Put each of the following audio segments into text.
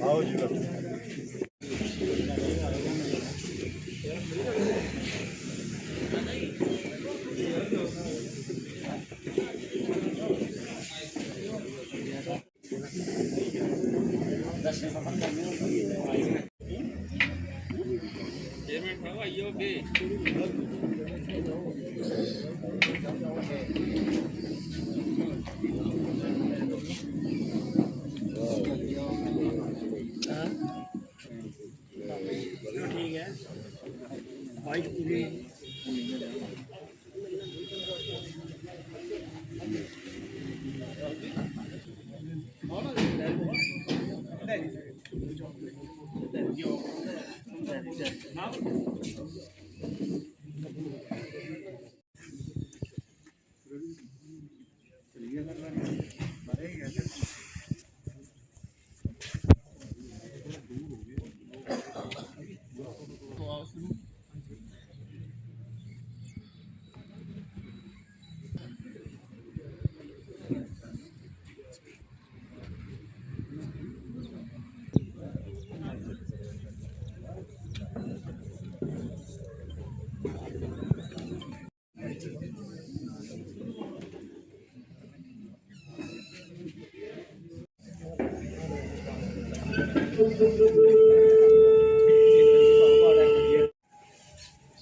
आओ जी ठीक है वाइट पूरी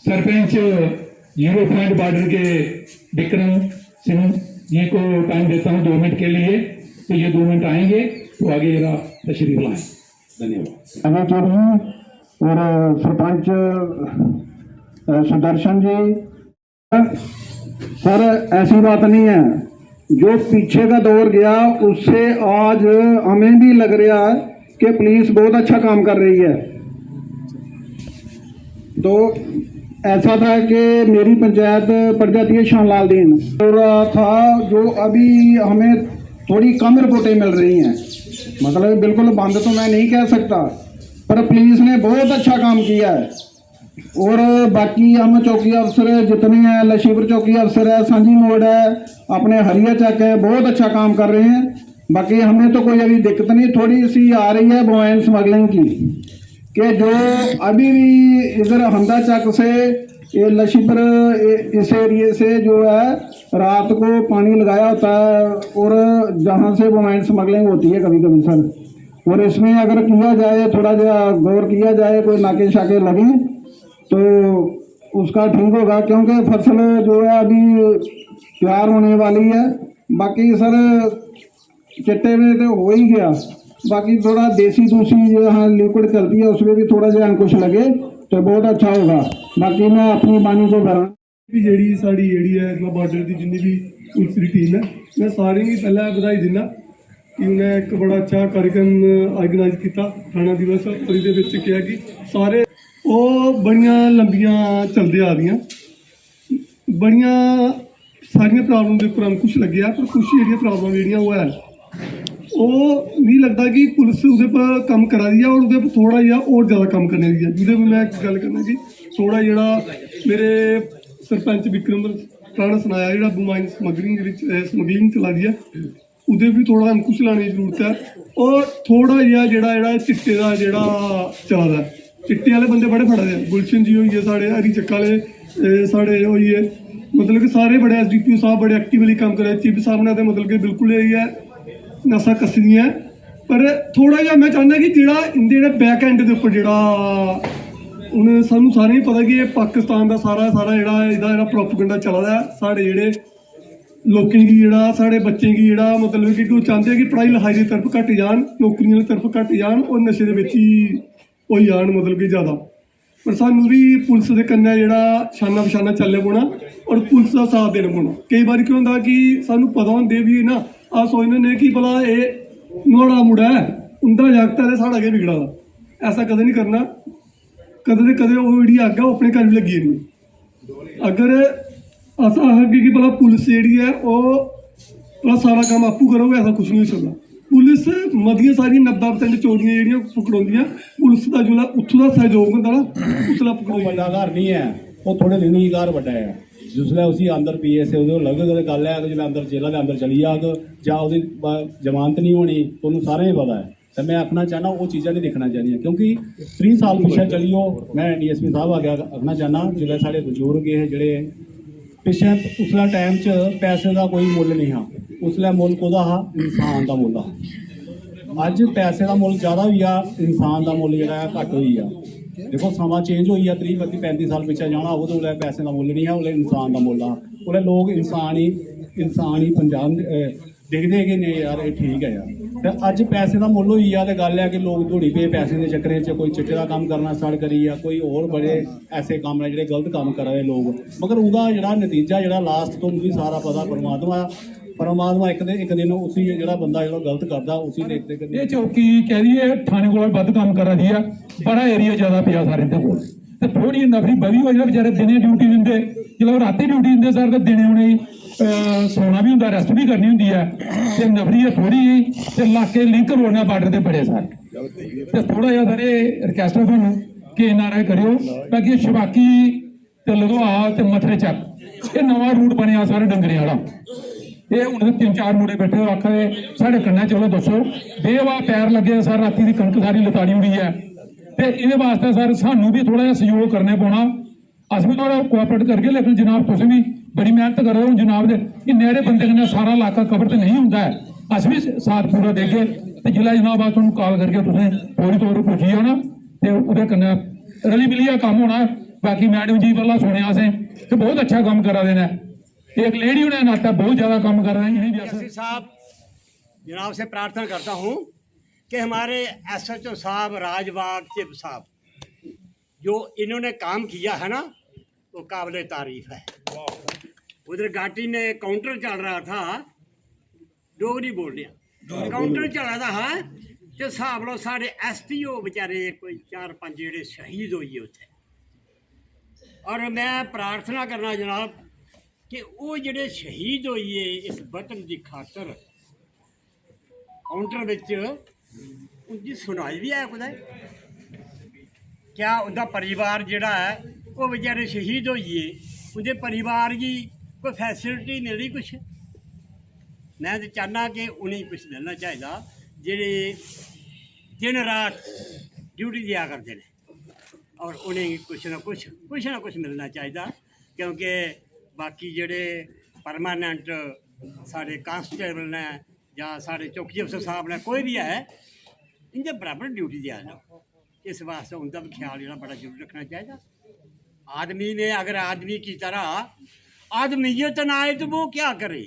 सरपंच 0 पॉइंट बॉर्डर के विक्रम सिंह जी को टाइम देता हूं 2 मिनट के लिए, तो ये 2 मिनट आएंगे तो आगे जरा तशरीफ लाएं। धन्यवाद। और सरपंच सुदर्शन जी, सर ऐसी बात नहीं है, जो पीछे का दौर गया उससे आज हमें भी लग रहा है कि पुलिस बहुत अच्छा काम कर रही है। तो ऐसा था कि मेरी पंचायत पड़ जाती है शानलाल दीन हो रहा था, जो अभी हमें थोड़ी कम रिपोर्टें मिल रही हैं, मतलब बिल्कुल बंद तो मैं नहीं कह सकता, पर पुलिस ने बहुत अच्छा काम किया है। और बाकी हम चौकी अफसर जितने हैं, लशीपुर चौकी अफसर है, सांझी मोड़ है, अपने हरिया चक है, बहुत अच्छा काम कर रहे हैं। बाकी हमें तो कोई अभी दिक्कत नहीं, थोड़ी सी आ रही है बोइन स्मगलिंग की, कि जो अभी भी इधर हमदा चक से ये लशीपुर इस एरिए से जो है रात को पानी लगाया होता है, और जहाँ से बोइन स्मगलिंग होती है कभी कभी सर। और इसमें अगर किया जाए, थोड़ा जो गौर किया जाए, कोई नाके शाके लगे तो उसका ठीक होगा, क्योंकि फसल जो है अभी तैयार होने वाली है। बाकी सर चिट्टे में तो हो ही गया, बाकी थोड़ा देसी दूसरी जो हाँ लिक्विड चलती है उसमें भी थोड़ा जो अंकुश लगे तो बहुत अच्छा होगा। बाकी मैं अपनी बानी को करा जी साड़ी है इस बॉर्डर की जिन्नी भी पुलिस की टीम है, मैं सारे ही पहले बधाई दिना कि उन्हें एक बड़ा अच्छा कार्यक्रम ऑर्गेनाइज किया थाना दिवस। और ये क्या कि सारे वो बड़िया लंबियां चलते आ रही, बड़िया सारिया प्रॉब्लम के उपर अंकुश लगे, पर कुछ जी प्रॉब्लम जी वो है वो नहीं लगता कि पुलिस उसदे पर कम करा दी है, और उसदे पर थोड़ा जहा और ज़्यादा कम करने दी है। जिसे मैं एक गल करना कि थोड़ा जरा मेरे सरपंच विक्रम राणा सुनाया जो बोमाइन स्मगलिंग चला दी है, उदे भी थोड़ा अंकुश लाने की जरूरत है। और थोड़ा जहा जो चिट्टे का जोड़ा चला दा, चिट्टे वाले बंदे बड़े फड़े हैं, गुलशन जी होइए साढ़े, हरी चक्क वाले साढ़े होइए, मतलब कि सारे बड़े SDPO साहब बड़े एक्टिवली काम कर रहे हैं। चीफ साहब ने तो मतलब कि बिल्कुल यही है नशा कसनी है, पर थोड़ा जहा मैं चाहता कि जो इनके बैक एंड के उपर जो हूँ सानू सारे ही पता कि पाकिस्तान का सारा जो प्रोपेगेंडा चला रहा है, साढ़े जोड़े लोगों की जोड़ा साढ़े बच्चे की जोड़ा मतलब कि चाहते हैं कि पढ़ाई लिखाई की तरफ घट जान, नौकरियों की तरफ घट जान, और नशे के ही हो जान मतलब कि ज़्यादा। पर सानू भी पुलिस के कन्नै जोड़ा शाना बशाना चलना पौना और पुलिस का साथ देना पौना। कई बार क्यों होंगे कि सानू पता होंगे भी ना, आ सोचने ने कि भला ये नुआड़ा मुड़ा है, उनका जागत है, साढ़ा क्या बिगड़ा दा। ऐसा कदे नहीं करना, कदे कदे वो जी अग है वो अपने घर भी लगी नहीं। अगर अस आखगे कि भला पुलिस जी है वो और सारा काम आपू करोगे, ऐसा कुछ नहीं हो सकता। पुलिस मतियां सारियां 90% चोरियां ਜਿਹੜੀਆਂ ਪਕੜਾਉਂਦੀਆਂ, ਪੁਲਿਸ ਦਾ ਜਿਹੜਾ ਉੱਥੋਂ ਦਾ ਸਹਿਯੋਗ ਹੁੰਦਾ ਨਾ, ਉਸਲਾ वो ਪਕੜਾਉਂਦੀ। बड़ा घर नहीं है, वो थोड़े दिन ही घर बड़ा है। जिसलै उसी अंदर पी एस ओह्दे अलग गल है, जिसलै अंदर जेला के अंदर चली जाग जां ओह्दी जमानत नहीं होनी, तुहानूं सारें ही पता है। तो मैं आखना चाहना वो चीज़ां नहीं दिखना चाहिए, क्योंकि 30 साल पिछे चलियो। मैं DSP साहब आखना चाहना, जिसलै साढ़े बजुर्ग ये जेह्ड़े पिछे उसलै टाइम च पैसे का कोई मुल नहीं हा, उसलै मुल कोहदा हा, इंसान का मुल हा। अज पैसे का मुल ज़्यादा हुई आ, इंसान का मुल जिहड़ा घट हुई आ। देखो समा चेंज हुई है, 30 32 35 साल पिछे जाना हो तो उसलै पैसे का मुल नहीं है, उसलै इंसान का मुल आ। उसलै लोग इंसान ही पंजाब देखते कि नहीं यार ये ठीक है यार। तो अज पैसे का मुल हुई है, तो गल है कि लोग दौड़ी पे पैसे के चक्करें च कोई चिट्टे का काम करना स्टार्ट करी है, कोई होर बड़े ऐसे काम ने जिहड़े गलत काम करा रहे लोग। मगर उसका जिहड़ा नतीजा जिहड़ा लास्ट तो भी सारा पता परमात्मा एक दिन उसी जिहड़ा बंदा जिहड़ा गलत करदा उसी देखते कि ਇਹ ਚੌਕੀ ਕਹਿ ਦਈਏ ਥਾਣੇ ਕੋਲ ਵੱਧ ਕੰਮ ਕਰ ਰਹੀ ਆ, ਬੜਾ ਏਰੀਆ ਜ਼ਿਆਦਾ ਪਿਆ ਸਾਰੇ ਦੇ ਕੋਲ, ਤੇ ਥੋੜੀ ਨਫਰੀ ਬਵੀ ਹੋ ਜਾਵੇ। ਵਿਚਾਰੇ ਦਿਨੇ ਡਿਊਟੀ ਦਿੰਦੇ, ਜਦੋਂ ਰਾਤੀ ਡਿਊਟੀ ਦਿੰਦੇ ਸਰ ਤਾਂ ਦਿਨੇ ਹੁਣੇ ਸੌਣਾ ਵੀ ਹੁੰਦਾ, ਰੈਸਟ ਵੀ ਕਰਨੀ ਹੁੰਦੀ ਹੈ, ਤੇ ਨਫਰੀ ਹੈ ਥੋੜੀ ਤੇ ਇਲਾਕੇ ਲਿੰਕ ਰੋਡ ਨਾਲ ਬਾਰਡਰ ਤੇ ਬੜੇ ਸਰ। ਤੇ ਥੋੜਾ ਜਿਹਾ ਸਾਰੇ ਰਿਕਵੈਸਟ ਹੈ ਤੁਹਾਨੂੰ ਕਿ ਨਾਰਾ ਕਰਿਓ ਤਾਂ ਕਿ ਸ਼ਵਾਕੀ ਤੇ ਲਗਵਾ ਤੇ ਮਥਰੇ ਚੱਕ ਇਹ ਨਵਾਂ ਰੂਟ ਬਣਿਆ ਸਾਰੇ ਡੰਗਰੇ ਵਾਲਾ। ਇਹ ਹੁਣ 3-4 ਮੁੰਡੇ ਬੈਠੇ ਹੋ ਆਖੇ ਸਾਡੇ ਕੰਨਾਂ ਚਲੋ ਦੱਸੋ ਬੇਵਾ ਪੈਰ ਲੱਗੇ ਸਰ, ਰਾਤੀ ਦੀ ਕਣਕ ਸਾਰੀ ਲਤਾੜੀ ਹੋਈ ਹੈ। ਤੇ ਇਹਦੇ ਵਾਸਤੇ ਸਰ ਸਾਨੂੰ ਵੀ ਥੋੜਾ ਜਿਹਾ ਸਹਿਯੋਗ ਕਰਨੇ ਪਾਉਣਾ, ਅਸੀਂ ਵੀ ਥੋੜਾ ਕੋਆਪਰੇਟ ਕਰਕੇ। ਲੇਕਿਨ ਜਨਾਬ ਤੁਸੀਂ ਵੀ ਬੜੀ ਮਿਹਨਤ ਕਰ ਰਹੇ ਹੋ ਜਨਾਬ ਦੇ, ਇਹ ਨੇੜੇ ਬੰਦੇ ਨੇ ਸਾਰਾ ਇਲਾਕਾ ਕਵਰ ਤੇ ਨਹੀਂ ਹੁੰਦਾ ਹੈ, ਅਸੀਂ ਵੀ ਸਾਥ ਪੂਰਾ ਦੇ ਕੇ ਤੇ ਜ਼ਿਲ੍ਹਾ ਜਨਾਬ ਆ ਤੁਹਾਨੂੰ ਕਾਲ ਕਰਕੇ ਤੁਸੀਂ ਪੂਰੀ ਤੌਰ ਪੁੱਜੀ ਜਾਣਾ ਤੇ ਉਹਦੇ ਕੰਨੇ ਰਲੀ ਮਿਲੀਆ ਕੰਮ होना। बाकी मैडम जी वाला सुनिया से तो बहुत अच्छा काम करा देना, एक लेडी होने नाता बहुत ज्यादा काम कर रहे हैं। एसपी साहब जनाब से प्रार्थना करता हूँ कि हमारे SHO साहब राजबाग चिप साहब जो इन्होंने काम किया है ना वो काबिल तारीफ है। उधर घाटी में काउंटर चल रहा था, डोगरी बोल रहा काउंटर चल रहा था तो हिसाब लो साढ़े SPO बेचारे कोई 4-5 जेड़े शहीद होइए उत्थे। और मैं प्रार्थना करना जनाब कि वो जेड़े शहीद होइए इस वतन की खातर काउंटर विच उनकी सुनाई भी है कुदै, क्या उनका परिवार जेड़ा है वो बेचारे शहीद होइए उनके परिवार की कोई फैसिलिटी मिली कुछ? मैं तो चाहना कि उन्हें कुछ मिलना चाहिए जेड़े दिन रात ड्यूटी दिया करते हैं, और उन्हें कुछ ना कुछ मिलना चाहिए। क्योंकि बाकी जेड़े परमानेंट साढ़े कांस्टेबल ने या साढ़े चौकी अफसर साहब ने कोई भी है इनके बराबर ड्यूटी दिया जाए, इस वास्ते उनका भी ख्याल जो बड़ा जरूर रखना चाहिए। आदमी ने अगर आदमी की तरह आदमियत ना आए तो वो क्या करे?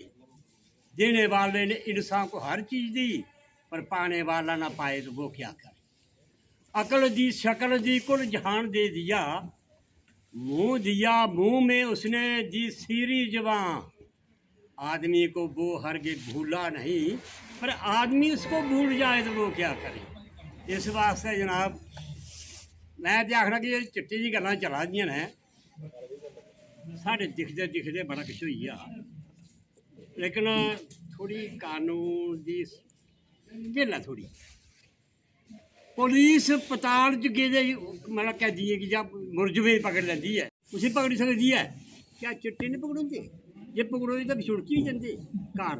देने वाले ने इंसान को हर चीज़ दी पर पाने वाला ना पाए तो वो क्या करे? अकल दी शकल दी कुल जहान दे दिया, मुंह दिया मुंह में उसने दी सीरी जवान। आदमी को वो हरगे भूला नहीं पर आदमी उसको भूल जाए तो वो क्या करे? इस वास्ते जनाब मैं तो आखना कि चिट्टी जी गल्लां चला दियां ने साढ़े दिखते दिखते बड़ा कुछ होई आ, लेकिन थोड़ी कानून की ढिल है थोड़ी। पुलिस पताल च गेदे मतलब कैदी की जा मुलजमे पकड़ लेंदी है, उसी पकड़ी सकती है, क्या चिट्टे नहीं पकड़ोंदे? जे पकड़ोंदे तो छुड़की भी जंदे घर।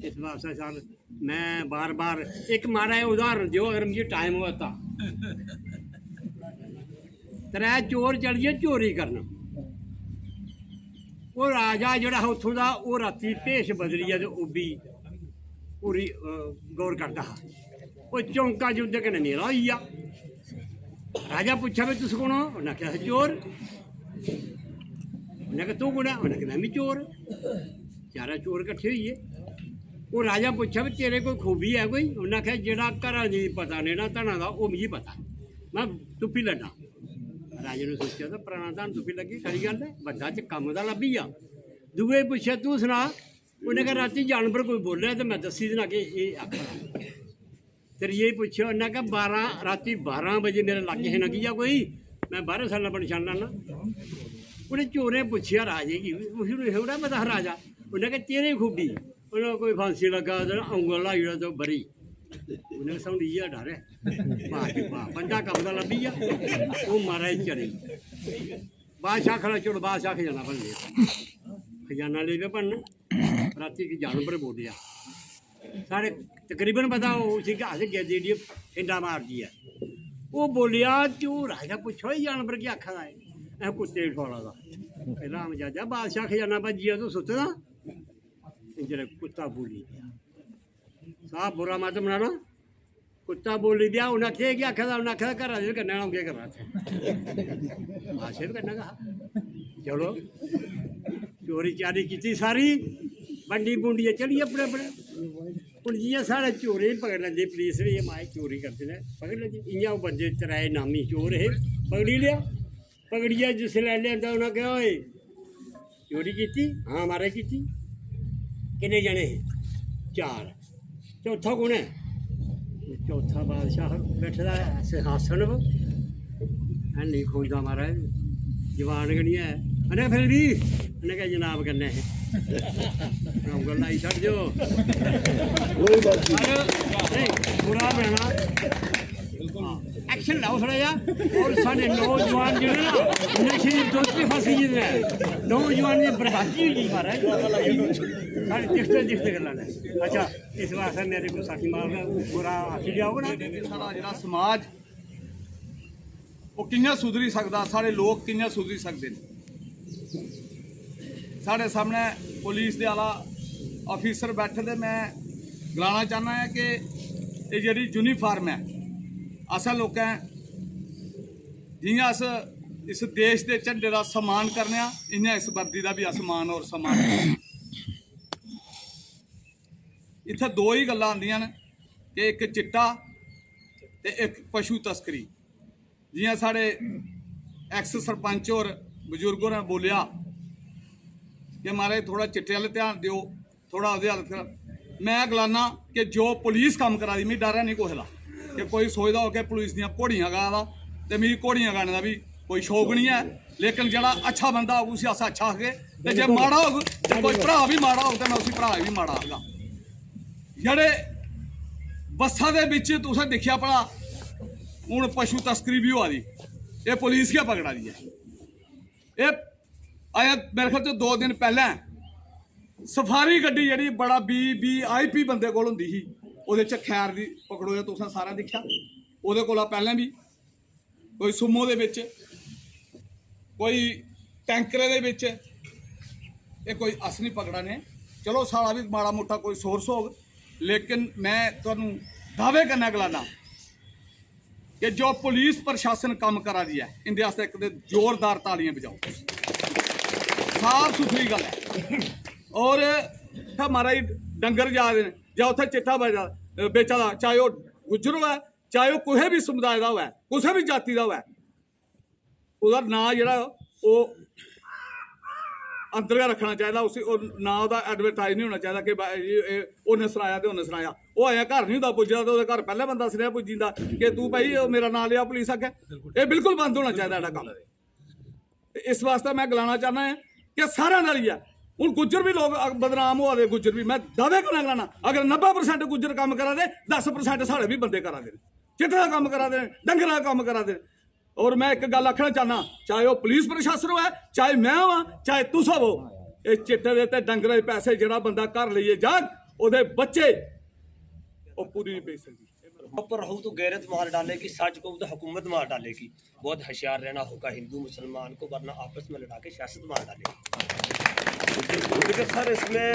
इस वास्ते सर मैं बार बार एक माड़ा उदाहरण दो अगर मुझे टाइम होता। 3 चोर चलिए चोरी करना, वो राजा जोड़ा उतों का वो राती भेष बदली है तो वह भी पूरी गौर करता है। वो चौंका जुद्ध कन्नै नेड़ा होई आ। राजा पूछा भी तुस कौन हो? उन्हें आख्या चोर। उन्हें आख्या तू कौन है? उन्हें आख्या मैं भी चोर। 4 चोर कट्ठे होइए। वो राजा पूछा भी तेरे कोई खूबी है कोई? उन्हें आख्या जेड़ा घरां दी पता ने ना धना दा वो मिगी पता, मैं तुप्पी लैना। राजे ने सोचा तो पुराना धन तुप्पी लगी, खरी गल है, बंदा च कम्म दा लब्भी आ। दूए पुछया तू सुना? उन्हें आख्या राती जानवर कोई बोलिया तो मैं दसी देना कि ये आखना। फिर ये पूछो उन्हें कहा 12 राती 12 बजे मेरे लागे है लगी जा कोई, मैं 12 साल पर निशान लाना। उन्हें चोरें पूछा राजे की उसने थोड़ा पता राजा। उन्हें कहा तेरे खूबी? ਉਹਨਾਂ ਕੋਈ ਫਾਂਸੀ ਲਗਾ ਦੇਣਾ ਉਂਗਲ ਲਾਈ ਤਾਂ ਬਰੀ ਉਹਨੇ ਸੌਂਦੀ ਆ ਡਰ ਬਾਹ ਕੇ ਬਾਹ ਬੰਦਾ ਕੰਮ ਦਾ ਲੱਭੀ ਆ ਉਹ ਮਾਰਾ ਚੜੇ ਬਾਦਸ਼ਾਹ ਖੜਾ ਚੁੜ ਬਾਦਸ਼ਾਹ ਖਜ਼ਾਨਾ ਬਣ ਲਿਆ ਖਜ਼ਾਨਾ ਲੈ ਕੇ ਭੰਨ ਰਾਤੀ ਕੀ ਜਾਨਵਰ ਬੋਲਿਆ ਸਾਰੇ ਤਕਰੀਬਨ ਪਤਾ ਉਹ ਸੀ ਕਿ ਹੱਸ ਗਿਆ ਜਿਹੜੀ ਹਿੰਡਾ ਮਾਰਦੀ ਆ ਉਹ ਬੋਲਿਆ ਤੂੰ ਰਾਜਾ ਪੁੱਛੋ ਹੀ ਜਾਨਵਰ ਕੀ ਆਖਦਾ ਹੈ ਇਹ ਕੁੱਤੇ ਠੋਲਾ ਦਾ ਰਾਮ ਜਾਜਾ ਬਾਦਸ਼ਾਹ ਖਜ਼ਾਨਾ ਭੱਜਿਆ ਤੂੰ ਸੁੱਤਦਾ ਜਿਹੜੇ ਕੁੱਤਾ ਬੋਲੀ ਗਿਆ ਸਾਹ ਬੁਰਾ ਮਤ ਬਣਾਣਾ ਕੁੱਤਾ ਬੋਲੀ ਦਿਆ ਉਹਨਾਂ ਕੀ ਆਖਦਾ ਉਹਨਾਂ ਆਖਦਾ ਘਰਾਂ ਦੇ ਕੰਨਾਂ ਨਾਲ ਕੀ ਕਰਨਾ ਆਸ਼ੇ ਕਰਨਾ ਕਹਾ ਚਲੋ ਚੋਰੀ ਚਾਰੀ ਕੀਤੀ ਸਾਰੀ ਬੰਡੀ ਬੁੰਡੀ ਚਲੀ ਆਪਣੇ ਆਪਣੇ ਹੁਣ ਜੀ सारे चोरे पकड़ लेंगे पुलिस भी माए चोरी करते हैं पकड़ लेंगे इं बंदे तराए नामी चोर है पकड़ी लिया पकड़िया जिस ले लिया उन्हें कहा ओए चोरी की हाँ मारे की किन्ने जने है 4 चौथा कौन है चौथा बादशाह बैठा सिंहासन है नहीं खोजदा महाराज जवान गनी है उन्हें फिर भी उन्हें कहा जनाब करना है ਉਂਗਲ ਲਾਈ ਛੱਡ ਦਿਓ ਕੋਈ ਬਾਤ ਨਹੀਂ ਬੁਰਾ ਬਣਾ ਐਕਸ਼ਨ ਲਾਓ ਥੋੜਾ ਜਿਹਾ ਔਰ ਸਾਡੇ ਨੌਜਵਾਨ ਜਿਹੜੇ ਨਾ ਨਸ਼ੇ ਦੀ ਦੋਸਤੀ ਫਸੀ ਜਿਹਦੇ ਨੇ ਨੌਜਵਾਨ ਦੀ ਬਰਬਾਦੀ ਹੋਈ ਮਾਰਾ ਸਾਡੇ ਦਿਖਤੇ ਗੱਲਾਂ ਨੇ ਅੱਛਾ ਇਸ ਵਾਸਤੇ ਮੇਰੇ ਕੋਲ ਸਾਥੀ ਮਾਰਨਾ ਬੁਰਾ ਆਖੀ ਜਾਓਗਾ ਨਾ ਸਾਡਾ ਜਿਹੜਾ ਸਮਾਜ ਉਹ ਕਿੰਨਾ ਸੁਧਰੀ ਸਕਦਾ ਸਾਡੇ ਲੋਕ ਕਿੰਨਾ ਸੁਧਰੀ ਸਕਦੇ ਨੇ ਸਾਡੇ ਸਾਹਮਣੇ ਪੁਲਿਸ ਦੇ ਆਲਾ ਅਫੀਸਰ ਬੈਠੇ ਤੇ ਮੈਂ ਗਲਾਣਾ ਚਾਹੁੰਦਾ ਹਾਂ ਕਿ ਇਹ ਜਿਹੜੀ ਯੂਨੀਫਾਰਮ ਹੈ ਅਸਾਂ ਲੋਕਾਂ ਜਿਵੇਂ ਅਸ ਇਸ ਦੇਸ਼ ਦੇ ਝੰਡੇ ਦਾ ਸਨਮਾਨ ਕਰਨੇ ਆ ਇਹਨਾਂ ਇਸ ਵਰਦੀ ਦਾ ਵੀ ਅਸਮਾਨ ਔਰ ਸਨਮਾਨ ਇੱਥੇ ਦੋ ਹੀ ਗੱਲਾਂ ਆਉਂਦੀਆਂ ਨੇ ਕਿ ਇੱਕ ਚਿੱਟਾ ਤੇ ਇੱਕ ਪਸ਼ੂ ਤਸਕਰੀ ਜਿਵੇਂ ਸਾਡੇ ਐਕਸ ਸਰਪੰਚ ਔਰ ਬਜ਼ੁਰਗੋਂ ਨੇ ਬੋਲਿਆ कि महाराज थोड़ा चिट्टे वाले ध्यान दियो थोड़ा ਉਹਦੇ ਹੱਲ ਫਿਰ ਮੈਂ ਗਲਾਨਾ ਕਿ ਜੋ ਪੁਲਿਸ ਕੰਮ ਕਰਾ ਦੀ ਮੈਂ ਡਰ ਨਹੀਂ ਕੋਹਲਾ ਕਿ ਕੋਈ ਸੋਚਦਾ ਹੋ ਕਿ ਪੁਲਿਸ ਦੀਆਂ ਘੋੜੀਆਂ ਗਾਦਾ ਤੇ ਮੇਰੀ ਘੋੜੀਆਂ ਗਾਣੇ ਦਾ ਵੀ ਕੋਈ ਸ਼ੌਕ ਨਹੀਂ ਹੈ ਲੇਕਿਨ ਜਿਹੜਾ ਅੱਛਾ ਬੰਦਾ ਹੋਊ ਸੀ ਅਸਾਂ ਅੱਛਾ ਹੋਗੇ ਤੇ ਜੇ ਮਾੜਾ ਹੋਊ ਤੇ ਕੋਈ ਭਰਾ ਵੀ ਮਾੜਾ ਹੋਊ ਤੇ ਮੈਂ ਉਸੇ ਭਰਾ ਵੀ ਮਾੜਾ ਹੋਗਾ ਜਿਹੜੇ ਬੱਸਾਂ ਦੇ ਵਿੱਚ ਤੁਸੀਂ ਦੇਖਿਆ ਭਲਾ ਹੁਣ ਪਸ਼ੂ ਤਸਕਰੀ ਵੀ ਹੋਆ ਦੀ ਇਹ ਪੁਲਿਸ ਕੀ ਪਕੜਾ ਦੀ ਹੈ ਇਹ आया मेरे ख्याल 2 दिन पहले सफारी गड्डी जी बड़ा VIP बंदे को होंगी सी वो खैर की पकड़ो तुसा सारा देखा वो पहले भी कोई सुमो दे विच कोई टैंकरे दे विच ये कोई अस नहीं पकड़ा ने चलो साला भी माड़ा मोटा कोई सोर्स हो लेकिन मैं तुहानू दावे करना गलाना कि जो पुलिस प्रशासन काम करा दी है इंदे वास्ते एक जोरदार तालियां बजाओ साफ सुथरी गल है और हमारा ही डंगर जा रहे हैं या उत्थे चिट्ठा बेचा दा चाहे वह गुजर हो चाहे वह कोई भी समुदाय का हो किसी भी जाति का हो ना जोड़ा वो अंदर रखना चाहिए उस ना उसका एडवरटाइज नहीं होना चाहिए कि उन्हें सुनाया तो उन्हें सुनाया वो आया घर नहीं होंगे पुजदा तो घर पहले बंदा सुनिया पुजींदा कि तू भाई मेरा नाम लिया पुलिस अगे ये बिल्कुल बंद होना चाहिए ये कम इस वास्ते मैं गलाना चाहना है कि सारा नाल ही है हूँ गुज्जर भी लोग बदनाम हो रहे गुज्जर भी मैं दावे करना गलाना अगर 90% गुज्जर काम करा दे 10% साढ़े भी बंदे करा दे चिट्टे का काम करा दे डंगर का काम करा दे और मैं एक गल आखना चाहना चाहे वह पुलिस प्रशासन हो चाहे मैं हो चाहे तुस हो ये चिट्टे के डंगर के पैसे जो बंदा घर लीए जाग वो बच्चे वो पूरी नहीं बेच सकती पर रहू तो गैरत मार डालेगी सच को तो हुकूमत मार डालेगी बहुत होशियार रहना होगा हिंदू मुसलमान को वरना आपस में लड़ा के सियासत मार डालेगी सर इसमें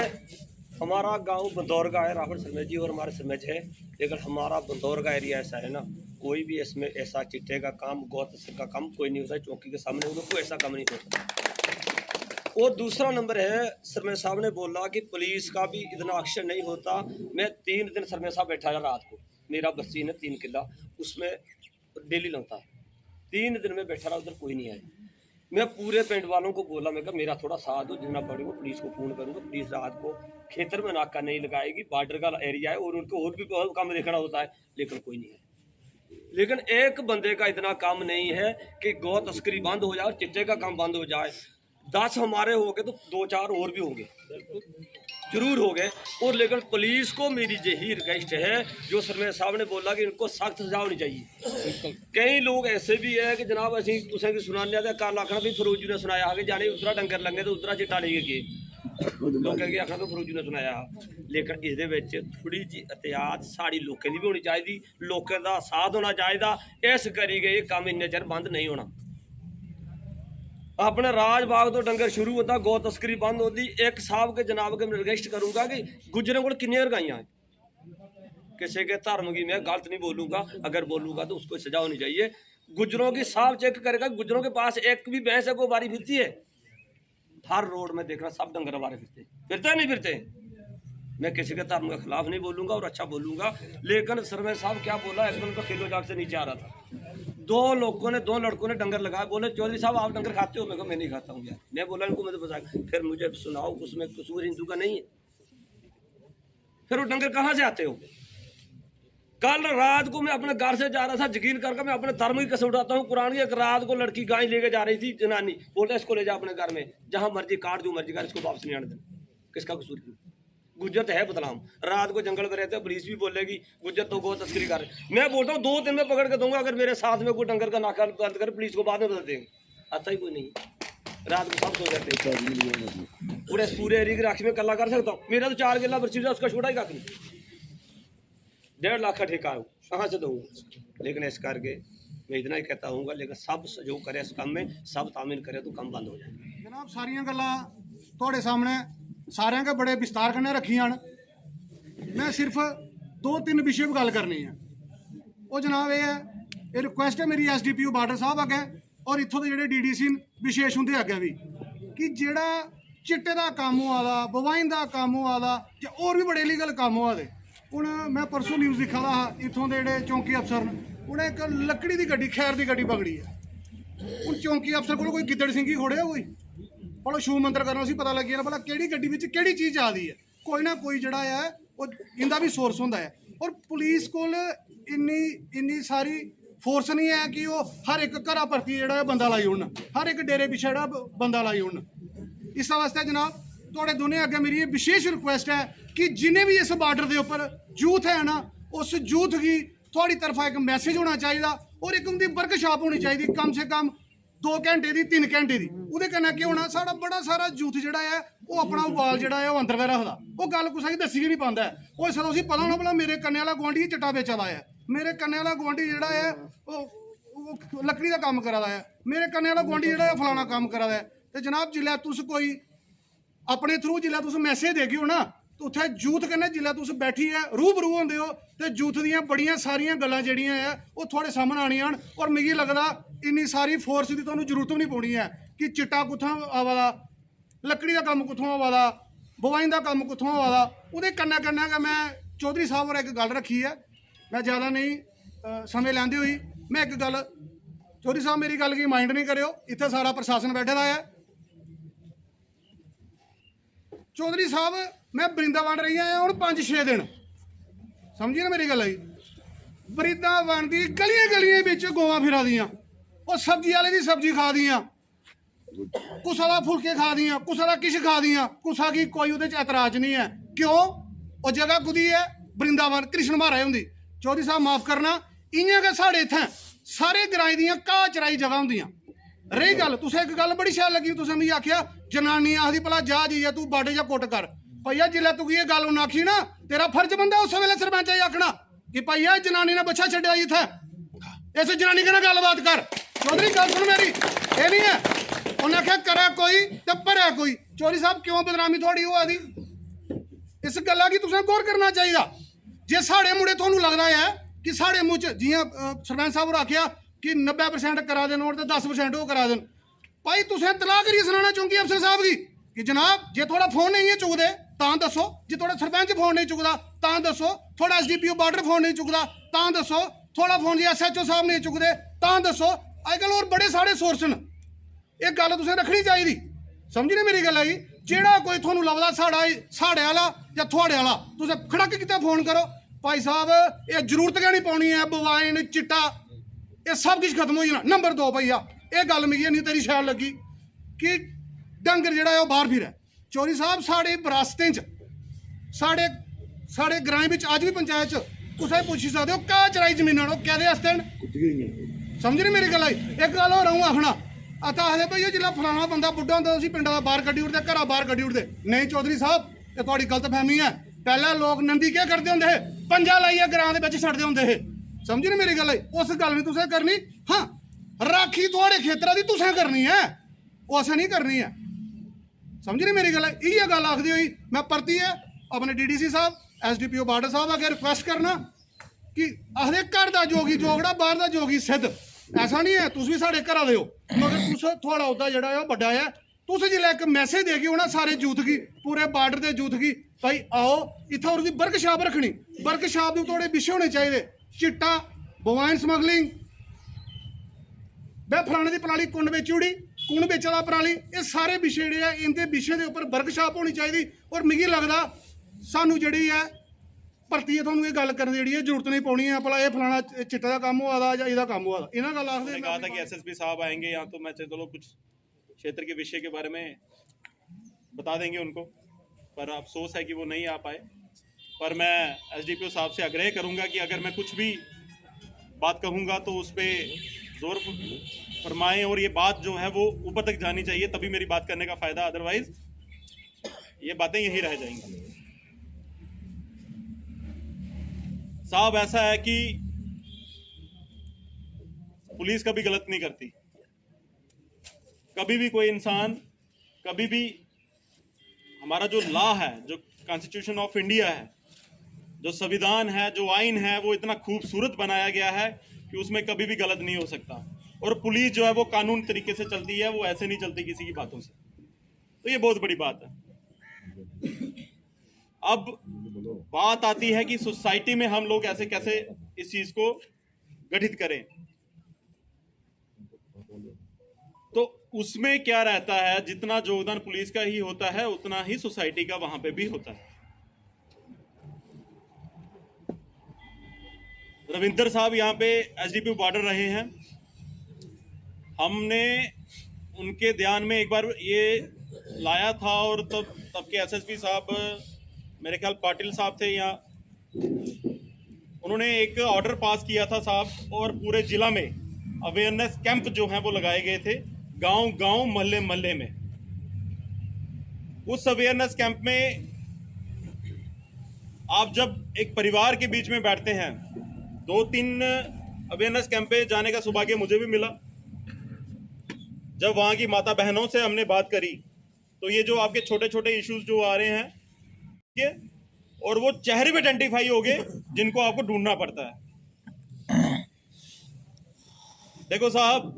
हमारा गांव बंदौरगा है राहुल सरमेज जी और हमारे सरमेज है लेकिन हमारा बंदौरगा एरिया ऐसा है ना कोई भी इसमें ऐसा चिट्टे का काम गौत का काम कोई नहीं होता चौकी के सामने उनको कोई ऐसा काम नहीं होता और दूसरा नंबर है सरमेज साहब ने बोला कि पुलिस का भी इतना एक्शन नहीं होता मैं 3 दिन सरमेज साहब बैठा था रात को मेरा बस्ती है 3 किला उसमें डेली लगता है 3 दिन में बैठा रहा उधर कोई नहीं आया मैं पूरे पिंड वालों को बोला मैं कहा मेरा थोड़ा साथ दो जितना पड़ेगा पुलिस को फ़ोन करूँगा पुलिस रात को खेतर में नाका नहीं लगाएगी बॉर्डर का एरिया है और उनको और भी बहुत काम देखना होता है लेकिन कोई नहीं है लेकिन एक बंदे का इतना काम नहीं है कि गौ तस्करी बंद हो जाए और चिट्टे का काम बंद हो जाए 10 हमारे हो गए तो 2-4 और भी होंगे जरूर हो गए। और लेकिन पुलिस को मेरी यही रिक्वेस्ट है, जो सरमेज साहब ने बोला कि इनको सख्त सजा होनी चाहिए। कई लोग ऐसे भी है कि जनाब असी तुसें की सुनाने आते कल आखना भी फरोजी ने सुनाया कि जाने उतरा डंगर लंगे तो उतरा चिट्टा लेके गए, लोग आखना तो फरोजी ने सुनाया। लेकिन इस थोड़ी जी एहतियात साड़ी लोगों की भी होनी चाहिए, लोगों का साथ होना चाहिए। इस करी गए काम इन्ने चिर बंद नहीं होना। अपने राज बाग तो डंगर शुरू होता, गौ तस्करी बंद होती। एक साहब के जनाब के मैं रिक्वेस्ट करूंगा कि गुजरों को किन्नी रगाइयाँ हैं, किसी के धर्म की मैं गलत नहीं बोलूंगा, अगर बोलूंगा तो उसको सजा होनी चाहिए। गुजरों की साहब चेक करेगा, गुजरों के पास एक भी भैंस है को बारी फिरती है? हर रोड में देखना सब डंगर बारे फिरते नहीं फिरते। मैं किसी के धर्म के खिलाफ नहीं बोलूंगा और अच्छा बोलूंगा। लेकिन सरमेज साहब क्या बोला, एक दिन तो किलो जाग से नीचे आ रहा था, दो लड़कों ने डंगर लगाया, बोले चौधरी साहब आप डंगर खाते हो? मैं कहा मैं नहीं खाता हूँ यार। मैं बोला इनको मैं तो बता, फिर मुझे सुनाओ उसमें कसूर हिंदू का नहीं है, फिर वो डंगर कहाँ से आते हो? कल रात को मैं अपने घर से जा रहा था, यकीन करके मैं अपने धर्म की कसम उठाता हूँ, कुरान की। एक रात को लड़की गाय लेके जा रही थी, जनानी बोलता इसको ले जा अपने घर में, जहाँ मर्जी काट जो मर्जी कर, इसको वापस नहीं आने देना। किसका कसूर? गुज्जर तो है बदनाम, रात को जंगल में रहते हैं, पुलिस भी बोलेगी गुज्जर तो गौ तस्करी कर। मैं बोलता हूँ 2 दिन में पकड़ के दूंगा, अगर मेरे साथ में कोई डंगर का नाका बंद कर, पुलिस को बाद में बता देंगे। आता ही कोई नहीं, रात को सब सो जाते हैं। पूरे एरिया की राखी में कला कर सकता हूँ। मेरा तो 4 किला बर्ची उसका छोड़ा ही काफी, 1.5 लाख का ठेका है, कहाँ से दूँगा? लेकिन इस करके मैं इतना ही कहता हूँ, लेकिन सब सहयोग करे इस काम में, सब तामील करे तो काम बंद हो जाए। जनाब सारियां गल्लां तुहाडे सामने सारियां के बड़े विस्तार कन्नै रखियां न। मैं सिर्फ 2-3 विषय पर गल करनी है। वो जनाब ये रिक्वेस्ट है मेरी SDPO बार्डर साहब अगे और इत्थों के जेह्ड़े DDC विशेष उंदे अगे भी, कि जेह्ड़ा चिट्टे का काम होआ दा, बवाइन का काम होआ दा, जां होर भी बड़े इलीगल काम होआ दे। हुण मैं परसों न्यूज़ दिक्खा दा हा, इत्थों दे जेह्ड़े चौंकी अफसर न उ'नें एक लकड़ी की गड्डी, खैर की गड्डी पकड़ी है। हुण चौंकी अफसर कोल कोई गिद्दड़ सिंघी खोड़े कोई भला शू मंत्र करना उसी पता लगी जाना भला केड़ी गड्डी विच केड़ी चीज़ आ रही है। कोई ना कोई जड़ा है वो इंदा भी सोर्स होंदा है। और पुलिस कोल इन्नी सारी फोर्स नहीं है कि वो हर एक घरा भरती जेड़ा बंदा लाई ओड़न, हर एक डेरे पिछे जेड़ा बंदा लाई ओड़न। इस वास्ते जनाब तुहाडे दोने अगे मेरी ये विशेष रिक्वेस्ट है कि जिन्हें भी इस बार्डर के उपर यूथ है ना, उस यूथ की थोड़ी तरफा एक मैसेज होना चाहिए और एक उनकी वर्कशॉप होनी चाहिए, कम से कम 2 घंटे की 3 घंटे की। उहदे कन्नै केह् होना, साढ़ा बड़ा सारा यूथ जिहड़ा है वो अपना उबाल जिहड़ा है वो अंदर गै रखदा, वो गल कुसै गी दस्सी नहीं पांदा है। हो सकदा उसी पता होना भला मेरे कन्नै वाला गुआंढी चिट्टा बेचा दा है, मेरे कन्नै वाला गुआंढी जिहड़ा है वो लकड़ी का काम करा दा है, मेरे कन्नै वाला गुआंढी जिहड़ा है फलाना काम करा दा है। ते जनाब जिल्लै तुस कोई अपने थ्रू जिल्लै तुस मैसेज देगे हो ना, तो उत्थे यूथ कन्नै जिल्लै तुस बैठियै रूबरू होंदे हो ते यूथ दियां बड़ियां सारियां गल्लां जेह्ड़ियां है वो थुआढ़े सामने आनियां न। और मिगी लगदा इन्नी सारी फोर्स की तुहानूं जरूरत भी नहीं पौनी है कि चिट्टा कुत्थों आवा दा, लकड़ी का काम कुत्थों आवा दा, बवाइन का काम कुत्थों आवा दा। उहदे कन्नै कन्नै गै मैं चौधरी साहब होरें एक गल रखी है, मैं ज़्यादा नहीं समय लैंदे होई मैं एक गल, चौधरी साहब मेरी गल गी माइंड नहीं करियो, इत्थे सारा प्रशासन बैठे दा है। चौधरी साहब मैं वृंदावन रही आया हूँ 5-6 दिन, समझिए ना मेरी गल आई। वृंदावन की गलियां गलियां बिच गौवां फिरा दियां, और सब्जी वाले की सब्जी खा दियां, कुसा दा फुलके खा दियां, कुसा दा किश खा दियां, कुसा की कोई उहदे च ऐतराज नहीं है। क्यों? वो जगह कुदी है वृंदावन, कृष्ण महाराज हुंदी। चौधरी साहब माफ करना, इ'यां गै साढ़े इत्थें सारे ग्राएं दियां घाह चराई जगह होंदियां। रही गल, तुसें एक गल बड़ी शैल लगी, तुसें मिगी आखिया जनानी आखदी भला जा जाइए तू बाडे जा कुट कर। भैया जिल्लै तुगी ये गल उन्हें आखी ना, तेरा फर्ज बनदा उस वेले सरपंच गी आखना कि भैया जनानी ने बच्चा छड्डिया इत्थै, इस जनानी कन्नै गलबात कर। चौधरी गल सुन मेरी, ये नहीं है उन्हें आख्या करै कोई ते भरै कोई। चौधरी साहब क्यों बदनामी थोड़ी होआ दी, इस गल्ला गी तुसें गौर करना चाहिए। जे साढ़े मुड़े थोनू लगदा है कि साढ़े मुंह च जियां सरपंच साहब होरें आखिया कि 90% करा देन और 10% वो करा देन, भाई तुसें तलाह करियै सनाना चौंकी अफसर साहब गी कि जनाब जे थोड़ा फोन नहीं है चुकदे तां दस्सो, जे थोड़ा सरपंच फोन नहीं चुकदा तां दस्सो, थोड़ा SDPO बार्डर फोन नहीं चुकदा तां दस्सो, थोड़ा फोन जे SHO साहब नहीं चुकदे तां दस्सो। अजकल होर बड़े सारे सोर्स न, ये गल तुसें रखनी चाहिए। समझी ना मेरी गल आई? जेड़ा कोई थोनू लभदा साढ़े वाला जां थुआढ़े वाला, तुसें खड़क कीते फोन करो, भाई साहब ये जरूरत गै नहीं पौनी है, बवाइन चिट्टा ये सब कुछ खत्म हो जाना। नंबर 2 भैया ये गल मिगी नहीं तेरी शैल लगी कि डंगर जेड़ा है वो बाहर फिरै। चौधरी साहब साढ़े विरासतें च साढ़े साढ़े ग्राएं बिच अज भी पंचायत च कुसै पुच्छी सकदे हो घाह चराई जमीनां न कैदे आस्तै न समझ नहीं मेरी गल्ल आई एक गल्ल होर अ'ऊं आखना आता आखदे भाई जिसलै फलाना बंदा बुड्ढा होंदा उसी पिंडा दा बाहर कड्ढी ओड़दे घरा बाहर कड्ढी ओड़दे नहीं चौधरी साहब ये थोड़ी गलतफहमी है पहले लोग नंदी क्या करते होंदे हे पंजा लाइयै ग्रां दे बिच छड्डदे होंदे हे समझी नहीं मेरी गल्ल आई उस गल्ल नहीं तुसें करनी हाँ राखी थोड़े खेतरा दी तुसें करनी है वो असें नहीं करनी है समझ नहीं मेरी गल्ल इ'यै गल्ल आखदी होई मैं परतियै अपने डीडीसी साहब SDPO बार्डर साहब अगर रिक्वेस्ट करना कि आखदे घर दा जोगी जोगड़ा बाहर दा जोगी सिद्ध ऐसा नहीं है तुस भी साढ़े घरा दे हो मगर तुस थोड़ा ओह्दा जेह्ड़ा है बड्डा है तुस जिसलै एक मैसेज देगे उ'नें सारे यूथ गी पूरे बार्डर दे यूथ गी भाई आओ इत्थै ओह्दी वर्कशाप रखनी वर्कशाप दे थोड़े विशे होने चाहिए चिट्टा बोवाइन स्मगलिंग बे फलाने दी पराली कुंड बेची ओड़ी कुण बेचा दा पराली ये सारे विशे जेह्ड़े ऐ इंदे विशे दे उप्पर वर्कशाप होनी चाहिए और मिगी लगदा सानू जेह्ड़ी है परतियै थुहानू ये गल करने दी जरूरत नहीं पौनी है भला ये फलाना चिट्टे दा कम्म होआ दा जां एह्दा कम्म होआ दा इन्हां गल्ल आखदे कहा था कि SSP साहब आएंगे यहाँ तो मैं चलो कुछ क्षेत्र के विषय के बारे में बता देंगे उनको पर अफसोस है कि वो नहीं आ पाए पर मैं SDPO साहब से आग्रह करूँगा कि अगर मैं कुछ भी बात कहूँगा तो उस पर जोर फरमाएं और ये बात जो है वो ऊपर तक जानी चाहिए तभी मेरी बात करने का फायदा अदरवाइज ये बातें यहीं रह जाएंगी। साहब ऐसा है कि पुलिस कभी गलत नहीं करती कभी भी कोई इंसान कभी भी हमारा जो लॉ है जो कॉन्स्टिट्यूशन ऑफ इंडिया है जो संविधान है जो आइन है वो इतना खूबसूरत बनाया गया है कि उसमें कभी भी गलत नहीं हो सकता और पुलिस जो है वो कानून तरीके से चलती है वो ऐसे नहीं चलती किसी की बातों से तो ये बहुत बड़ी बात है। अब बात आती है कि सोसाइटी में हम लोग ऐसे कैसे इस चीज को गठित करें तो उसमें क्या रहता है जितना योगदान पुलिस का ही होता है उतना ही सोसाइटी का वहां पे भी होता है। रविंदर साहब यहाँ पे SDPO बार्डर रहे हैं हमने उनके ध्यान में एक बार ये लाया था और तब के SSP साहब मेरे ख्याल पाटिल साहब थे यहाँ उन्होंने एक ऑर्डर पास किया था साहब और पूरे जिला में अवेयरनेस कैंप जो हैं वो लगाए गए थे गांव गांव मोहल्ले मोहल्ले में। उस अवेयरनेस कैंप में आप जब एक परिवार के बीच में बैठते हैं 2-3 अवेयरनेस कैंप पे जाने का सौभाग्य मुझे भी मिला। जब वहाँ की माता बहनों से हमने बात करी तो ये जो आपके छोटे छोटे इश्यूज जो आ रहे हैं और वो चेहरे पे आइडेंटिफाई हो गए जिनको आपको ढूंढना पड़ता है। देखो साहब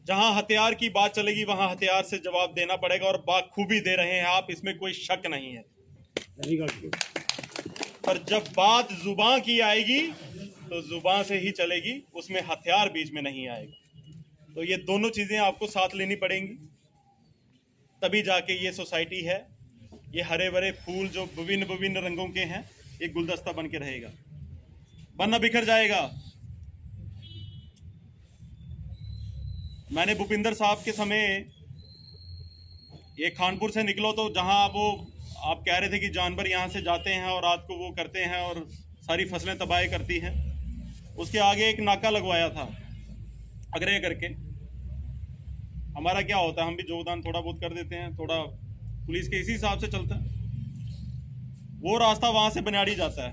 जहां हथियार की बात चलेगी वहां हथियार से जवाब देना पड़ेगा और बाखूबी दे रहे हैं आप इसमें कोई शक नहीं है पर जब बात जुबान की आएगी तो जुबान से ही चलेगी उसमें हथियार बीच में नहीं आएगा। तो ये दोनों चीजें आपको साथ लेनी पड़ेंगी तभी जाके ये सोसाइटी है ये हरे भरे फूल जो विभिन्न विभिन्न रंगों के हैं ये गुलदस्ता बन के रहेगा वरना बिखर जाएगा। मैंने भूपिंदर साहब के समय ये खानपुर से निकलो तो जहां वो आप कह रहे थे कि जानवर यहाँ से जाते हैं और रात को वो करते हैं और सारी फसलें तबाह करती हैं उसके आगे एक नाका लगवाया था आग्रह करके। हमारा क्या होता है हम भी योगदान थोड़ा बहुत कर देते हैं थोड़ा पुलिस के इसी हिसाब से चलता है। वो रास्ता वहां से बनियाड़ी जाता है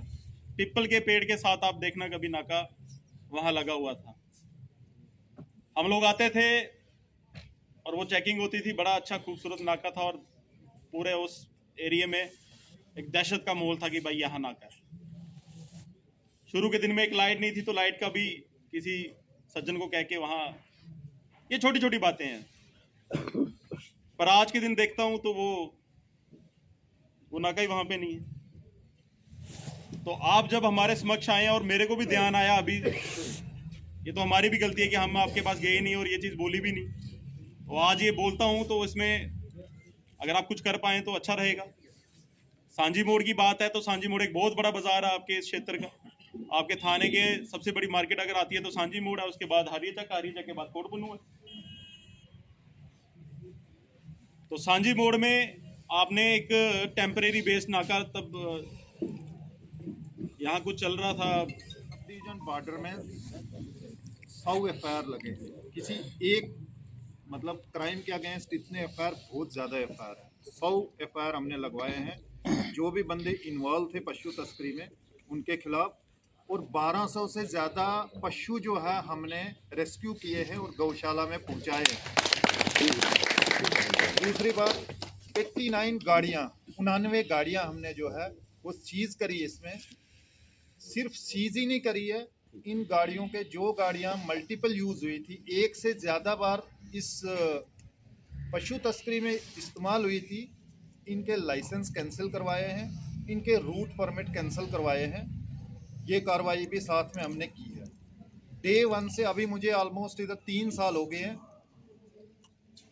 पीपल के पेड़ के साथ आप देखना कभी नाका वहां लगा हुआ था। हम लोग आते थे और वो चेकिंग होती थी बड़ा अच्छा खूबसूरत नाका था और पूरे उस एरिया में एक दहशत का माहौल था कि भाई यहाँ नाका है। शुरू के दिन में एक लाइट नहीं थी तो लाइट का भी किसी सज्जन को कह के वहाँ ये छोटी छोटी बातें हैं पर आज के दिन देखता हूँ तो वो नाका ही वहाँ पे नहीं है। तो आप जब हमारे समक्ष आए और मेरे को भी ध्यान आया अभी ये तो हमारी भी गलती है कि हम आपके पास गए नहीं और ये चीज़ बोली भी नहीं तो आज ये बोलता हूँ तो इसमें अगर आप कुछ कर पाएँ तो अच्छा रहेगा। सांझी मोड़ की बात है तो सांझी मोड़ एक बहुत बड़ा बाजार है आपके इस क्षेत्र का आपके थाने के सबसे बड़ी मार्केट अगर आती है तो सांझी मोड़ है उसके बाद हारिया के बाद कोटपुन्नू है। तो सांझी मोड़ में आपने एक टेम्परेरी बेस नाका तब यहाँ कुछ चल रहा था, डिवीजन बॉर्डर में 100 FIR लगे हैं। किसी एक मतलब क्राइम के अगेंस्ट इतने FIR, बहुत ज़्यादा FIR है। 100 FIR हमने लगवाए हैं जो भी बंदे इन्वॉल्व थे पशु तस्करी में उनके खिलाफ, और 1200 से ज़्यादा पशु जो है हमने रेस्क्यू किए हैं और गौशाला में पहुंचाए हैं। दूसरी बात, 89 गाड़ियाँ, 99 गाड़ियाँ हमने जो है वो सीज़ करी। इसमें सिर्फ सीज़ ही नहीं करी है, इन गाड़ियों के जो गाड़ियाँ मल्टीपल यूज़ हुई थी, एक से ज़्यादा बार इस पशु तस्करी में इस्तेमाल हुई थी, इनके लाइसेंस कैंसिल करवाए हैं, इनके रूट परमिट कैंसिल करवाए हैं। ये कार्रवाई भी साथ में हमने की है। डे 1 से अभी मुझे ऑलमोस्ट इधर 3 साल हो गए हैं।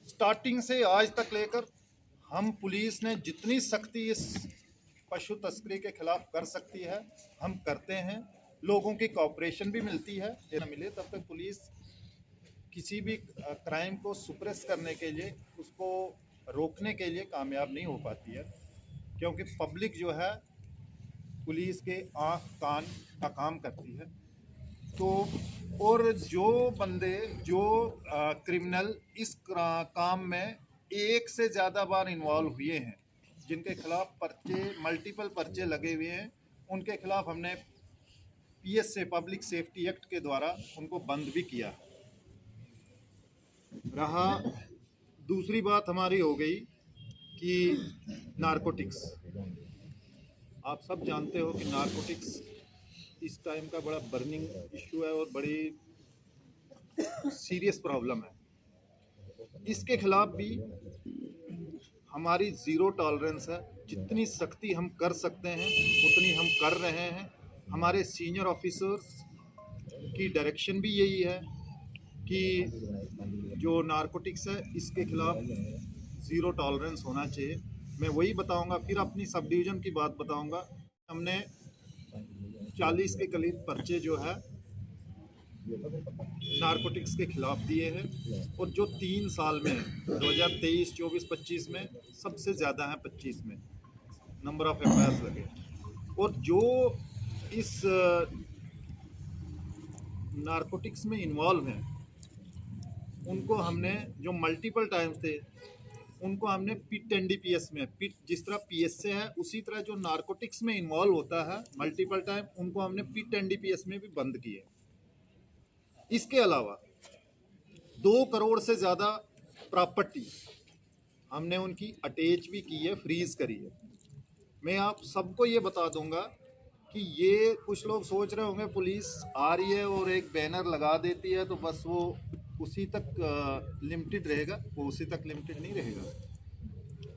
स्टार्टिंग से आज तक लेकर हम पुलिस ने जितनी सख्ती इस पशु तस्करी के खिलाफ कर सकती है हम करते हैं। लोगों की कोऑपरेशन भी मिलती है। न मिले तब तक पुलिस किसी भी क्राइम को सुप्रेस करने के लिए, उसको रोकने के लिए कामयाब नहीं हो पाती है, क्योंकि पब्लिक जो है पुलिस के आँख कान का काम करती है। तो और जो बंदे जो क्रिमिनल इस काम में एक से ज़्यादा बार इन्वॉल्व हुए हैं, जिनके खिलाफ पर्चे मल्टीपल पर्चे लगे हुए हैं, उनके खिलाफ हमने PSA पब्लिक सेफ्टी एक्ट के द्वारा उनको बंद भी किया। रहा दूसरी बात हमारी हो गई कि नारकोटिक्स। आप सब जानते हो कि नारकोटिक्स इस टाइम का बड़ा बर्निंग इशू है और बड़ी सीरियस प्रॉब्लम है। इसके खिलाफ भी हमारी ज़ीरो टॉलरेंस है। जितनी सख्ती हम कर सकते हैं उतनी हम कर रहे हैं। हमारे सीनियर ऑफिसर्स की डायरेक्शन भी यही है कि जो नारकोटिक्स है इसके खिलाफ ज़ीरो टॉलरेंस होना चाहिए। मैं वही बताऊंगा, फिर अपनी सब डिवीज़न की बात बताऊंगा। हमने 40 के करीब पर्चे जो है नारकोटिक्स के खिलाफ दिए हैं, और जो 3 साल में 2023, 24, 25 में सबसे ज़्यादा है 25 में नंबर ऑफ FIR लगे। और जो इस नारकोटिक्स में इन्वॉल्व हैं उनको हमने, जो मल्टीपल टाइम्स थे, उनको हमने पिट NDPS में, पिट जिस तरह PSA है उसी तरह जो नारकोटिक्स में इन्वॉल्व होता है मल्टीपल टाइम, उनको हमने पिट NDPS में भी बंद किए। इसके अलावा 2 करोड़ से ज़्यादा प्रॉपर्टी हमने उनकी अटैच भी की है, फ्रीज करी है। मैं आप सबको ये बता दूंगा कि ये कुछ लोग सोच रहे होंगे पुलिस आ रही है और एक बैनर लगा देती है तो बस वो उसी तक लिमिटेड रहेगा, वो उसी तक लिमिटेड नहीं रहेगा।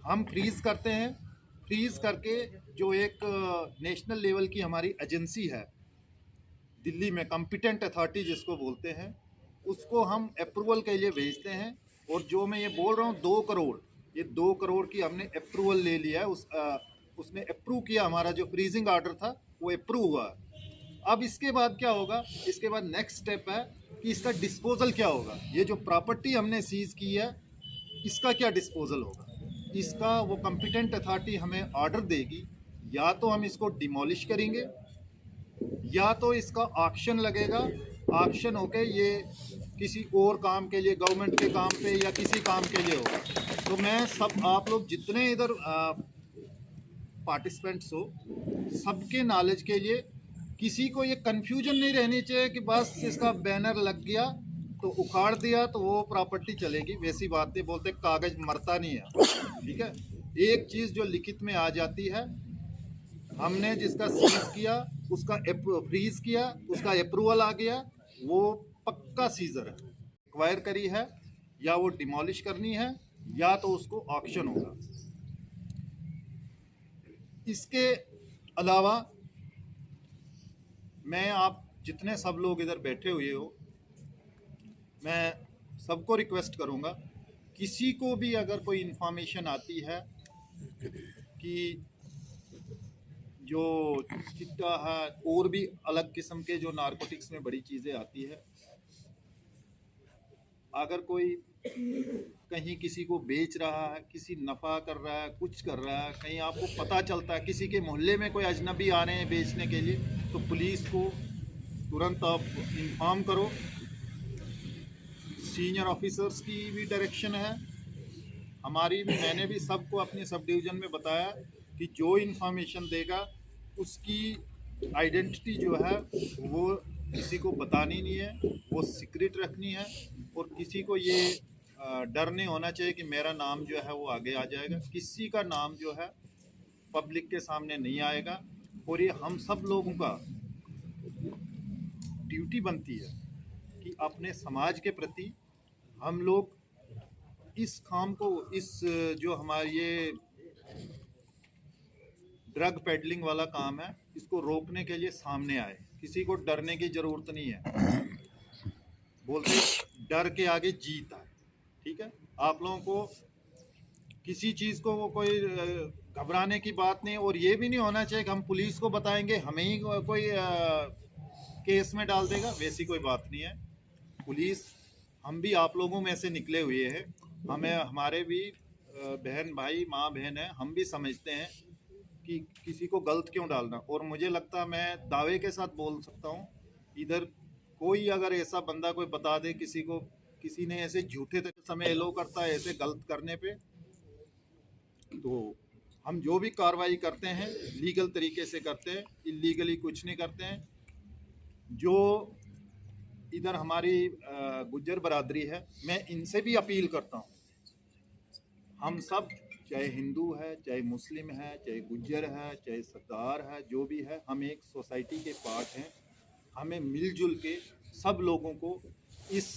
हम फ्रीज़ करते हैं, फ्रीज़ करके जो एक नेशनल लेवल की हमारी एजेंसी है दिल्ली में, कॉम्पिटेंट अथॉरिटी जिसको बोलते हैं, उसको हम अप्रूवल के लिए भेजते हैं। और जो मैं ये बोल रहा हूँ 2 करोड़, ये 2 करोड़ की हमने अप्रूवल ले लिया है। उसने अप्रूव किया, हमारा जो फ्रीजिंग ऑर्डर था वो अप्रूव हुआ। अब इसके बाद क्या होगा, इसके बाद नेक्स्ट स्टेप है कि इसका डिस्पोजल क्या होगा। ये जो प्रॉपर्टी हमने सीज की है इसका क्या डिस्पोजल होगा, इसका वो कॉम्पिटेंट अथॉरिटी हमें ऑर्डर देगी। या तो हम इसको डिमोलिश करेंगे या तो इसका ऑक्शन लगेगा, ऑक्शन होके ये किसी और काम के लिए, गवर्नमेंट के काम पे या किसी काम के लिए होगा। तो मैं सब, आप लोग जितने इधर पार्टिसिपेंट्स हो, सबके नॉलेज के लिए, किसी को ये कन्फ्यूजन नहीं रहनी चाहिए कि बस इसका बैनर लग गया तो उखाड़ दिया तो वो प्रॉपर्टी चलेगी। वैसी बातें बोलते, कागज मरता नहीं है, ठीक है। एक चीज़ जो लिखित में आ जाती है, हमने जिसका सीज किया, उसका फ्रीज किया, उसका अप्रूवल आ गया, वो पक्का सीजर है। एक्वायर करी है या वो डिमोलिश करनी है या तो उसको ऑक्शन होगा। इसके अलावा मैं, आप जितने सब लोग इधर बैठे हुए हो, मैं सबको रिक्वेस्ट करूंगा, किसी को भी अगर कोई इन्फॉर्मेशन आती है कि जो चिट्टा है और भी अलग किस्म के जो नारकोटिक्स में बड़ी चीज़ें आती है, अगर कोई कहीं किसी को बेच रहा है, किसी नफ़ा कर रहा है, कुछ कर रहा है, कहीं आपको पता चलता है किसी के मोहल्ले में कोई अजनबी आ रहे हैं बेचने के लिए, तो पुलिस को तुरंत आप इन्फॉर्म करो। सीनियर ऑफिसर्स की भी डायरेक्शन है, हमारी भी। मैंने भी सबको अपने सब डिवीज़न में बताया कि जो इन्फॉर्मेशन देगा उसकी आइडेंटिटी जो है वो किसी को बतानी नहीं है, वो सीक्रेट रखनी है। और किसी को ये डर नहीं होना चाहिए कि मेरा नाम जो है वो आगे आ जाएगा। किसी का नाम जो है पब्लिक के सामने नहीं आएगा। और ये हम सब लोगों का ड्यूटी बनती है कि अपने समाज के प्रति हम लोग इस काम को, इस जो हमारे ये ड्रग पेडलिंग वाला काम है, इसको रोकने के लिए सामने आए। किसी को डरने की ज़रूरत नहीं है। बोलते डर के आगे जीत है। ठीक है, आप लोगों को किसी चीज़ को वो कोई घबराने की बात नहीं। और ये भी नहीं होना चाहिए कि हम पुलिस को बताएंगे हमें ही कोई केस में डाल देगा, वैसी कोई बात नहीं है। पुलिस, हम भी आप लोगों में से निकले हुए हैं, हमें हमारे भी बहन भाई माँ बहन है, हम भी समझते हैं कि किसी को गलत क्यों डालना। और मुझे लगता है, मैं दावे के साथ बोल सकता हूँ, इधर कोई अगर ऐसा बंदा कोई बता दे किसी को, किसी ने ऐसे झूठे समय एलो करता है ऐसे गलत करने पे, तो हम जो भी कार्रवाई करते हैं लीगल तरीके से करते हैं, इलीगली कुछ नहीं करते हैं। जो इधर हमारी गुज्जर बरादरी है, मैं इनसे भी अपील करता हूँ, हम सब चाहे हिंदू है, चाहे मुस्लिम है, चाहे गुज्जर है, चाहे सरदार है, जो भी है, हम एक सोसाइटी के पार्ट हैं। हमें मिलजुल के सब लोगों को इस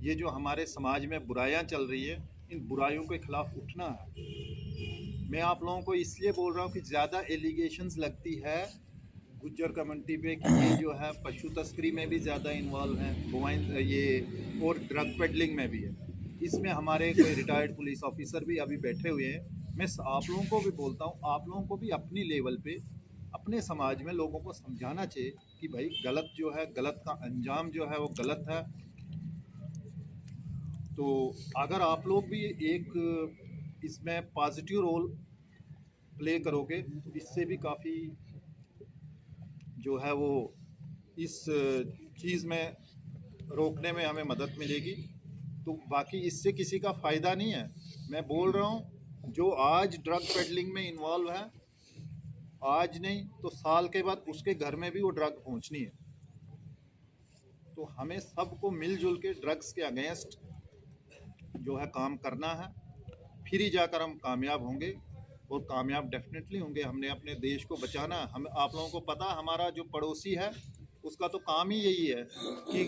ये जो हमारे समाज में बुराइयां चल रही है, इन बुराइयों के खिलाफ उठना है। मैं आप लोगों को इसलिए बोल रहा हूँ कि ज़्यादा एलिगेशंस लगती है गुज्जर कम्युनिटी पे कि ये जो है पशु तस्करी में भी ज़्यादा इन्वॉल्व हैं, बोवाइन ये, और ड्रग पेडलिंग में भी है। इसमें हमारे कोई रिटायर्ड पुलिस ऑफिसर भी अभी बैठे हुए हैं। मैं आप लोगों को भी बोलता हूँ, आप लोगों को भी अपनी लेवल पे अपने समाज में लोगों को समझाना चाहिए कि भाई गलत जो है, गलत का अंजाम जो है वो गलत है। तो अगर आप लोग भी एक इसमें पॉजिटिव रोल प्ले करोगे तो इससे भी काफ़ी जो है वो इस चीज़ में रोकने में हमें मदद मिलेगी। तो बाकी इससे किसी का फ़ायदा नहीं है। मैं बोल रहा हूँ, जो आज ड्रग पेडलिंग में इन्वॉल्व है, आज नहीं तो साल के बाद उसके घर में भी वो ड्रग पहुँचनी है। तो हमें सबको मिलजुल के ड्रग्स के अगेंस्ट जो है काम करना है, फिर ही जाकर हम कामयाब होंगे। और कामयाब डेफिनेटली होंगे। हमने अपने देश को बचाना। हम आप लोगों को पता, हमारा जो पड़ोसी है उसका तो काम ही यही है कि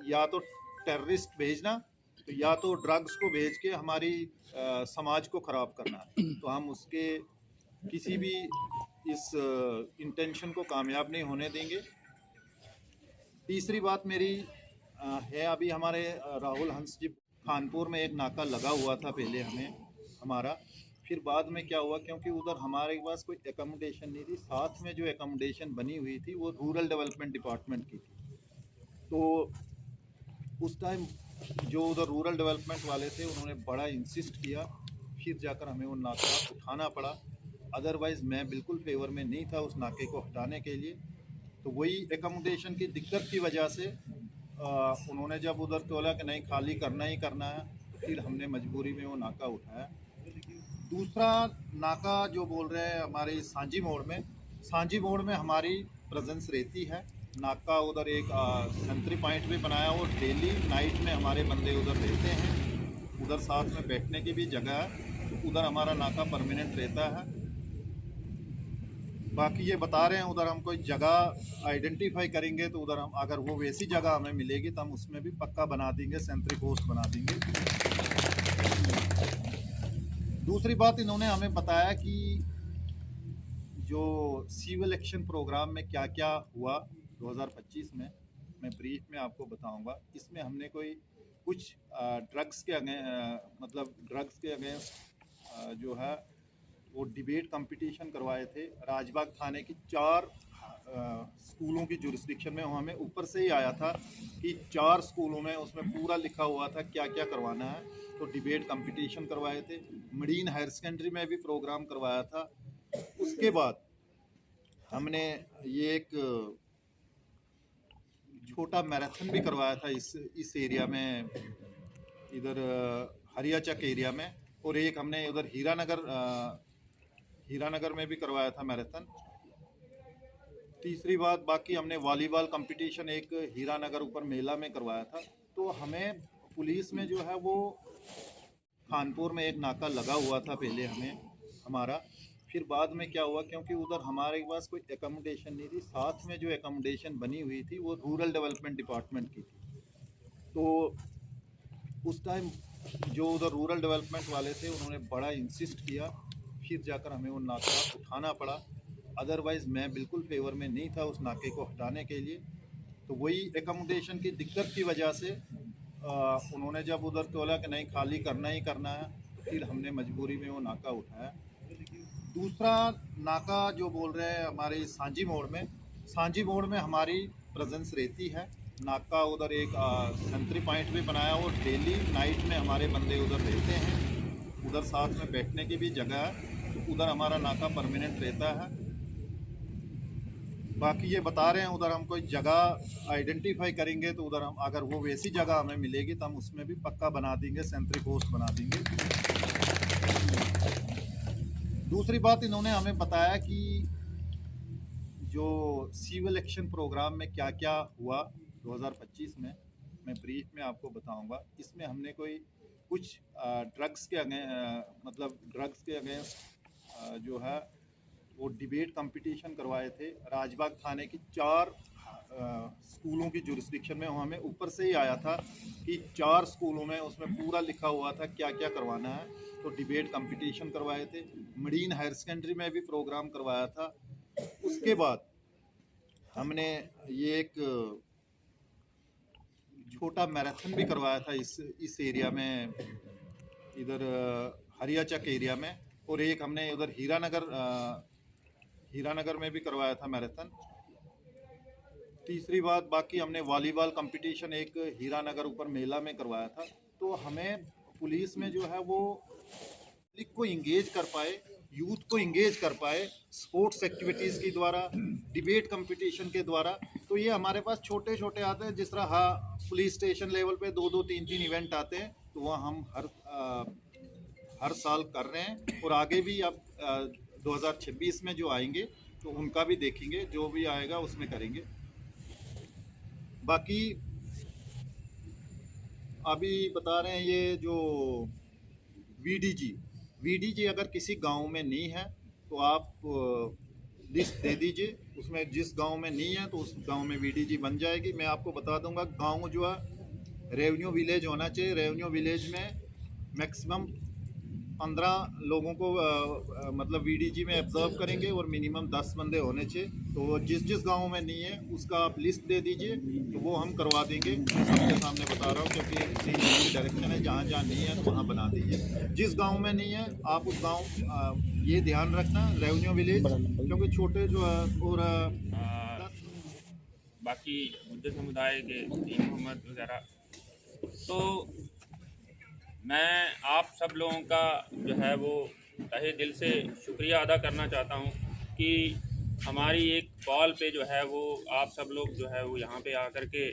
या तो टेररिस्ट भेजना, तो या तो ड्रग्स को भेज के हमारी समाज को ख़राब करना। तो हम उसके किसी भी इस इंटेंशन को कामयाब नहीं होने देंगे। तीसरी बात मेरी है, अभी हमारे राहुल हंस जी खानपुर में एक नाका लगा हुआ था पहले हमारा, फिर बाद में क्या हुआ, क्योंकि उधर हमारे पास कोई एकोमोडेशन नहीं थी, साथ में जो एकोमोडेशन बनी हुई थी वो रूरल डेवलपमेंट डिपार्टमेंट की थी। तो उस टाइम जो उधर रूरल डेवलपमेंट वाले थे उन्होंने बड़ा इंसिस्ट किया, फिर जाकर हमें वो नाका उठाना पड़ा। अदरवाइज़ मैं बिल्कुल फेवर में नहीं था उस नाके को हटाने के लिए। तो वही एकोमोडेशन की दिक्कत की वजह से उन्होंने जब उधर बोला कि नहीं खाली करना ही करना है, तो फिर हमने मजबूरी में वो नाका उठाया। दूसरा नाका जो बोल रहे हैं हमारे सांझी मोड़ में हमारी प्रेजेंस रहती है। नाका उधर एक सेंट्री पॉइंट भी बनाया, वो डेली नाइट में हमारे बंदे उधर रहते हैं। उधर साथ में बैठने की भी जगह है, तो उधर हमारा नाका परमानेंट रहता है। बाकी ये बता रहे हैं उधर हम कोई जगह आइडेंटिफाई करेंगे तो उधर हम, अगर वो वैसी जगह हमें मिलेगी तो हम उसमें भी पक्का बना देंगे, सेंट्री पोस्ट बना देंगे। दूसरी बात, इन्होंने हमें बताया कि जो सिविल एक्शन प्रोग्राम में क्या क्या हुआ 2025 में, मैं ब्रीफ में आपको बताऊंगा। इसमें हमने कोई कुछ ड्रग्स के अगेंस्ट जो है वो डिबेट कंपटीशन करवाए थे। राजबाग थाने की 4 स्कूलों की जुरिस्डिक्शन में, हमें ऊपर से ही आया था कि 4 स्कूलों में उसमें पूरा लिखा हुआ था क्या क्या करवाना है। तो डिबेट कंपटीशन करवाए थे, मरीन हायर सेकेंडरी में भी प्रोग्राम करवाया था। उसके बाद हमने ये एक छोटा मैराथन भी करवाया था इस एरिया में, इधर हरियाचक एरिया में, और एक हमने उधर हीरानगर में भी करवाया था मैराथन। तीसरी बात, बाकी हमने वॉलीबॉल कंपटीशन एक हीरानगर ऊपर मेला में करवाया था। तो हमें पुलिस में जो है वो कानपुर में एक नाका लगा हुआ था पहले हमारा, फिर बाद में क्या हुआ, क्योंकि उधर हमारे पास कोई एकोमोडेशन नहीं थी, साथ में जो एकोमोडेशन बनी हुई थी वो रूरल डेवलपमेंट डिपार्टमेंट की थी। तो उस टाइम जो उधर रूरल डेवलपमेंट वाले थे उन्होंने बड़ा इंसिस्ट किया, फिर जाकर हमें वो नाका उठाना पड़ा। अदरवाइज़ मैं बिल्कुल फेवर में नहीं था उस नाके को हटाने के लिए। तो वही एकोमोडेशन की दिक्कत की वजह से उन्होंने जब उधर बोला कि नहीं खाली करना ही करना है, तो फिर हमने मजबूरी में वो नाका उठाया। दूसरा नाका जो बोल रहे हैं हमारे सांझी मोड़ में हमारी प्रेजेंस रहती है। नाका उधर एक सेंट्री पॉइंट भी बनाया और डेली नाइट में हमारे बंदे उधर रहते हैं, उधर साथ में बैठने की भी जगह है, तो उधर हमारा नाका परमानेंट रहता है। बाकी ये बता रहे हैं उधर हम कोई जगह आइडेंटिफाई करेंगे तो उधर हम अगर वो वैसी जगह हमें मिलेगी तो हम उसमें भी पक्का बना देंगे, सेंट्री पोस्ट बना देंगे। दूसरी बात, इन्होंने हमें बताया कि जो सिविल एक्शन प्रोग्राम में क्या क्या हुआ 2025 में, मैं ब्रीफ में आपको बताऊंगा। इसमें हमने कुछ ड्रग्स के अगेंस्ट जो है वो डिबेट कंपटीशन करवाए थे। राजबाग थाने की 4 स्कूलों की जुरिस्डिक्शन में, हमें ऊपर से ही आया था कि 4 स्कूलों में उसमें पूरा लिखा हुआ था क्या क्या करवाना है। तो डिबेट कंपटीशन करवाए थे, मरीन हायर सेकेंडरी में भी प्रोग्राम करवाया था। उसके बाद हमने ये एक छोटा मैराथन भी करवाया था इस एरिया में, इधर हरियाचक एरिया में, और एक हमने उधर हीरानगर में भी करवाया था मैराथन। तीसरी बात, बाकी हमने वॉलीबॉल कंपटीशन एक हीरानगर ऊपर मेला में करवाया था। तो हमें पुलिस में जो है वो पब्लिक को इंगेज कर पाए, यूथ को इंगेज कर पाए स्पोर्ट्स एक्टिविटीज़ के द्वारा, डिबेट कंपटीशन के द्वारा। तो ये हमारे पास छोटे छोटे आते हैं, जिस तरह पुलिस स्टेशन लेवल पे 2-2, 3-3 इवेंट आते हैं, तो वह हम हर साल कर रहे हैं, और आगे भी अब 2026 में जो आएंगे तो उनका भी देखेंगे, जो भी आएगा उसमें करेंगे। बाकी अभी बता रहे हैं ये जो वीडीजी अगर किसी गांव में नहीं है तो आप लिस्ट दे दीजिए, उसमें जिस गांव में नहीं है तो उस गांव में वीडीजी बन जाएगी। मैं आपको बता दूंगा, गांव जो है रेवेन्यू विलेज होना चाहिए। रेवेन्यू विलेज में मैक्सिमम 15 लोगों को मतलब वीडीजी में ऑब्जर्व करेंगे, और मिनिमम 10 बंदे होने चाहिए। तो जिस गांव में नहीं है उसका आप लिस्ट दे दीजिए, तो वो हम करवा देंगे। सबके सामने बता रहा हूँ, क्योंकि डायरेक्शन है, जहाँ जहाँ नहीं है तो वहाँ बना दीजिए। जिस गांव में नहीं है आप उस गांव ये ध्यान रखना, रेवेन्यू विलेज, क्योंकि छोटे जो है, और बाकी मुद्दे समुदाय के दीन मोहम्मद वगैरह। तो मैं आप सब लोगों का जो है वो तहे दिल से शुक्रिया अदा करना चाहता हूँ कि हमारी एक कॉल पे जो है वो आप सब लोग जो है वो यहाँ पे आकर के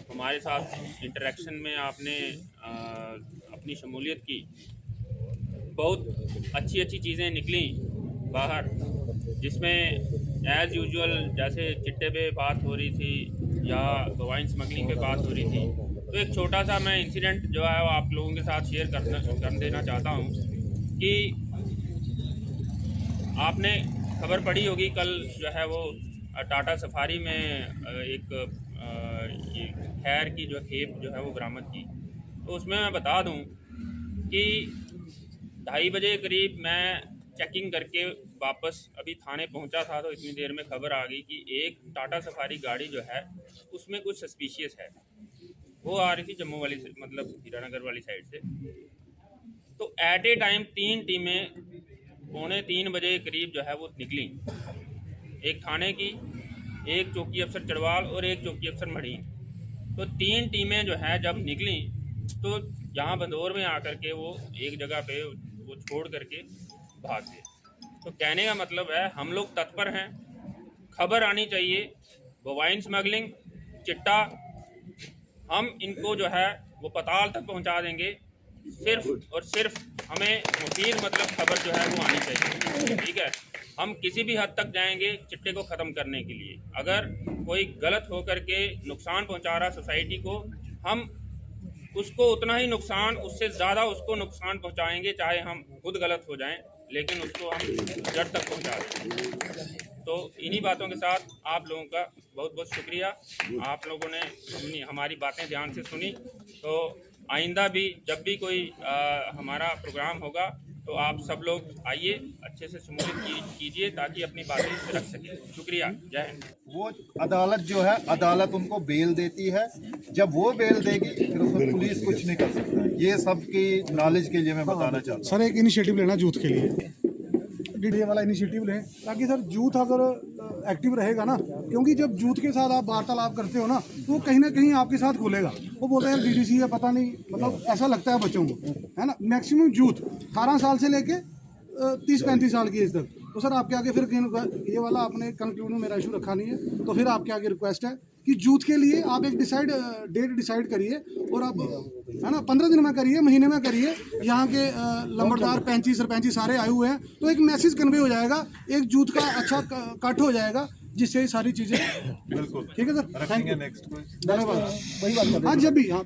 हमारे साथ इंटरेक्शन में आपने अपनी शमूलियत की। बहुत अच्छी अच्छी चीज़ें निकली बाहर, जिसमें एज़ यूजुअल जैसे चिट्टे पे बात हो रही थी या वाइन स्मगलिंग पे बात हो रही थी। तो एक छोटा सा मैं इंसिडेंट जो है वो आप लोगों के साथ शेयर कर देना चाहता हूँ कि आपने खबर पढ़ी होगी, कल जो है वो टाटा सफारी में एक खैर की जो खेप जो है वो बरामद की। तो उसमें मैं बता दूं कि 2:30 बजे करीब मैं चेकिंग करके वापस अभी थाने पहुंचा था, तो इतनी देर में खबर आ गई कि एक टाटा सफारी गाड़ी जो है उसमें कुछ सस्पिशियस है। वो आ रही थी जम्मू वाली, मतलब हीरानगर वाली साइड से। तो एट ए टाइम 3 टीमें 2:45 बजे करीब जो है वो निकली। एक थाने की, एक चौकी अफसर चढ़वाल और एक चौकी अफसर मढ़ी। तो 3 टीमें जो है जब निकली तो यहाँ बंदौर में आकर के वो एक जगह पे वो छोड़ करके भाग गए। तो कहने का मतलब है हम लोग तत्पर हैं, खबर आनी चाहिए, बोवाइन स्मगलिंग, चिट्टा, हम इनको जो है वो पताल तक पहुंचा देंगे। सिर्फ और सिर्फ हमें मुफीद मतलब खबर जो है वो आनी चाहिए, ठीक है। हम किसी भी हद तक जाएंगे चिट्टे को ख़त्म करने के लिए। अगर कोई गलत होकर के नुकसान पहुंचा रहा सोसाइटी को, हम उसको उतना ही नुकसान, उससे ज़्यादा उसको नुकसान पहुंचाएंगे, चाहे हम खुद गलत हो जाएं, लेकिन उसको हम जड़ तक पहुंचा देंगे। तो इन्हीं बातों के साथ आप लोगों का बहुत बहुत शुक्रिया। आप लोगों ने हमारी बातें ध्यान से सुनी। तो आइंदा भी जब भी कोई हमारा प्रोग्राम होगा तो आप सब लोग आइए, अच्छे से शमूलियत कीजिए ताकि अपनी बातें रख सकें। शुक्रिया, जय हिंद। वो अदालत जो है, अदालत उनको बेल देती है। जब वो बेल देगी फिर उसमें पुलिस कुछ नहीं कर सकता। ये सबकी नॉलेज के लिए मैं बताना चाहता हूँ। सर एक इनिशिएटिव लेना यूथ के लिए, ये वाला इनिशिएटिव लें ताकि सर यूथ अगर एक्टिव रहेगा ना, क्योंकि जब यूथ के साथ आप वार्तालाप करते हो ना तो वो कहीं ना कहीं आपके साथ खुलेगा। वो बोलते हैं डीडीसी है, पता नहीं, मतलब ऐसा लगता है बच्चों को, है ना। मैक्सिमम यूथ 18 साल से लेके 30-35 साल की एज तक। तो सर आपके आगे फिर ये वाला आपने कंक्लूड में मेरा इशू रखा नहीं है, तो फिर आपके आगे रिक्वेस्ट है कि यूथ के लिए आप एक डेट डिसाइड करिए और आप, है ना, 15 दिन में करिए, महीने में करिए। यहाँ के लंबड़दार, पैंची, सरपंची सारे आए हुए हैं, तो एक मैसेज कन्वे हो जाएगा, एक यूथ का अच्छा कट हो जाएगा, जिससे ये सारी चीज़ें। बिल्कुल ठीक है सर, थैंक यू, नेक्स्ट धन्यवाद। वही बात कर रहे हैं। हाँ, जब भी, हाँ।